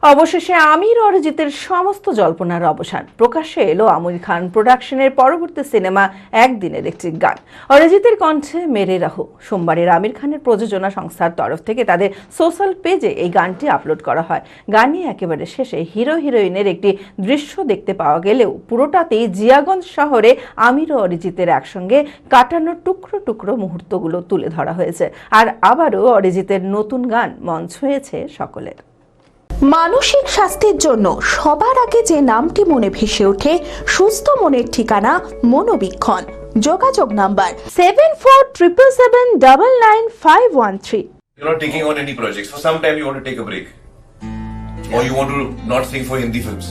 অবশেষে আমির অরিজিতের সমস্ত জল্পনার অবসান। প্রকাশ্যে এলো আমির খান প্রোডাকশনের পরবর্তী সিনেমা একদিনের একটি গান। অরিজিতের কণ্ঠে মেরে রাহো। সোমবারের আমির খানের প্রযোজনা সংস্থার তরফ থেকে তাদের সোশ্যাল পেজে এই গানটি আপলোড করা হয়। গানে একেবারে শেষে হিরো হিরোইনের একটি দৃশ্য দেখতে পাওয়া গেলেও পুরোটাতেই জিয়াগঞ্জ শহরে আমির ও অরিজিতের একসঙ্গে কাটানো টুকরো টুকরো মুহূর্তগুলো তুলে ধরা হয়েছে। আর আবারও অরিজিতের নতুন গান মন ছুঁয়েছে সকলের। মানসিক স্বাস্থ্যের জন্য সবার আগে যে নামটি মনে ভেসে ওঠে, সুস্থ মনের ঠিকানা মনোবীক্ষণ। যোগাযোগ number 7477799513। You're not taking on any projects. For some time you want to take a break. Or you want to not sing for Hindi films.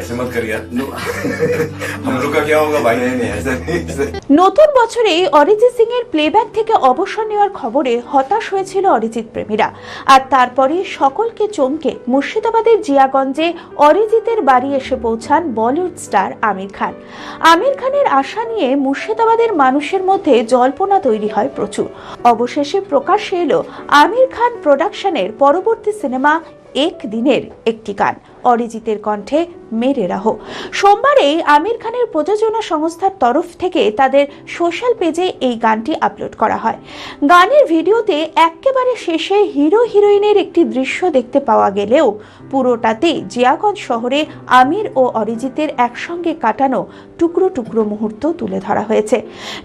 ऐसे मत करिए यार। हम लोग का क्या होगा भाई? नहीं ऐसा नहीं। নতুন বছরেই অরিজিৎ সিং এর প্লেব্যাক থেকে অবসর নেওয়ার খবরে হতাশ হয়েছিল অরিজিৎ প্রেমীরা। আর তারপরে সকলকে চমকে মুর্শিদাবাদের জিয়াগঞ্জে অরিজিতের বাড়ি এসে পৌঁছান বলিউড স্টার আমির খান। আমির খানের আশা নিয়ে মুর্শিদাবাদের মানুষের মধ্যে জল্পনা তৈরি হয় প্রচুর। অবশেষে প্রকাশ্যে এলো আমির খান প্রোডাকশনের পরবর্তী সিনেমা এক দিনের একটি গান, অরিজিতের কণ্ঠে মেরে রাহো। সোমবারেই আমির খানের প্রযোজনা সংস্থার তরফ থেকে তাদের সোশ্যাল পেজে এই গানটি আপলোড করা হয়। গানের ভিডিওতে একেবারে শেষে হিরো হিরোইনের একটি দৃশ্য দেখতে পাওয়া গেলেও পুরোটাতেই জিয়াগঞ্জ শহরে আমির ও অরিজিতের একসঙ্গে কাটানো টুকরো টুকরো মুহূর্ত তুলে ধরা হয়েছে।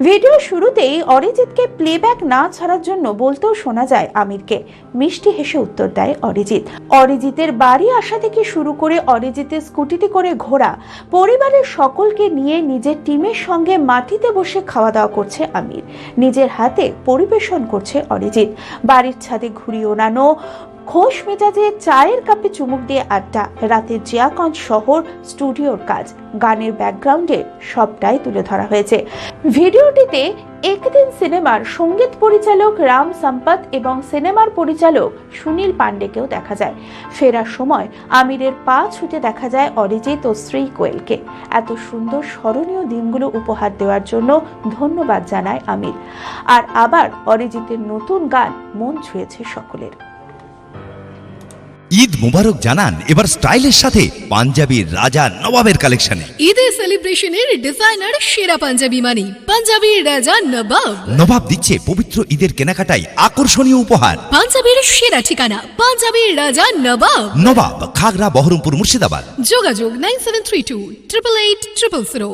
ভিডিও শুরুতেই অরিজিৎকে প্লেব্যাক না ছাড়ার জন্য বলতেও শোনা যায় আমিরকে। মিষ্টি হেসে উত্তর দেয় অরিজিৎ। অরিজিতের বাড়ি আসা থেকে শুরু করে অরিজিতের স্কুটিতে করে ঘোরা, পরিবারের সকলকে নিয়ে নিজের টিমের সঙ্গে মাটিতে বসে খাওয়া দাওয়া করছে আমির। নিজের হাতে পরিবেশন করছে অরিজিৎ। বাড়ির ছাদে ঘুড়ি ওড়ানো, খোশ মেজাজে চায়ের কাপে চুমুক দিয়ে আড্ডা, রাতের জিয়াগঞ্জ শহর, স্টুডিওর কাজ, গানের ব্যাকগ্রাউন্ডে সবটাই তুলে ধরা হয়েছে। ভিডিওটিতে একদিন সিনেমার সঙ্গীত পরিচালক রাম সম্পত এবং সিনেমার পরিচালক সুনীল পান্ডেকেও দেখা যায়। ফেরার সময় আমিরের পা ছুটে দেখা যায় অরিজিৎ ও শ্রী কোয়েলকে। এত সুন্দর স্মরণীয় দিনগুলো উপহার দেওয়ার জন্য ধন্যবাদ জানায় আমির। আর আবার অরিজিতের নতুন গান মন ছুঁয়েছে সকলের। ঈদ মুবারক জানান এবার স্টাইলের সাথে পাঞ্জাবির রাজা নবাবের কালেকশনে। ঈদের সেলিব্রেশনের ডিজাইনার সেরা পাঞ্জাবি মানি পাঞ্জাবির রাজা নবাব। নবাব দিচ্ছে পবিত্র ঈদের কেনাকাটায় আকর্ষণীয় উপহার। পাঞ্জাবির সেরা ঠিকানা পাঞ্জাবির রাজা নবাব। নবাব, খাগড়া, বহরমপুর, মুর্শিদাবাদ। যোগাযোগ 9732 888 000।